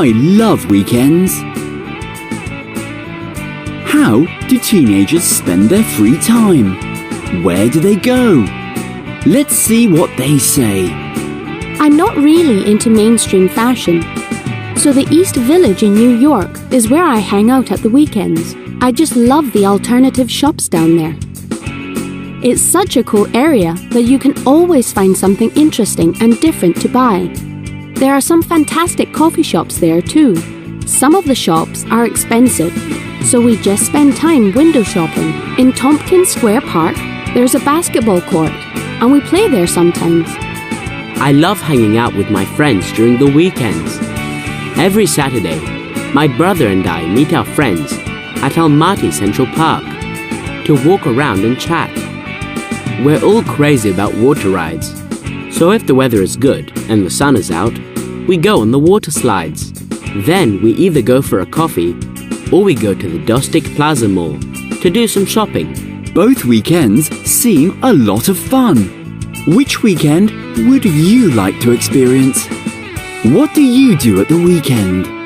I love weekends. How do teenagers spend their free time? Where do they go? Let's see what they say. I'm not really into mainstream fashion. So the East Village in New York is where I hang out at the weekends. I just love the alternative shops down there. It's such a cool area that you can always find something interesting and different to buy. There are some fantastic coffee shops there too. Some of the shops are expensive, so we just spend time window shopping. In Tompkins Square Park, there's a basketball court, and we play there sometimes. I love hanging out with my friends during the weekends. Every Saturday, my brother and I meet our friends at Almaty Central Park to walk around and chat. We're all crazy about water rides, so if the weather is good and the sun is out, we go on the water slides. Then we either go for a coffee or we go to the Dostik Plaza Mall to do some shopping. Both weekends seem a lot of fun. Which weekend would you like to experience? What do you do at the weekend?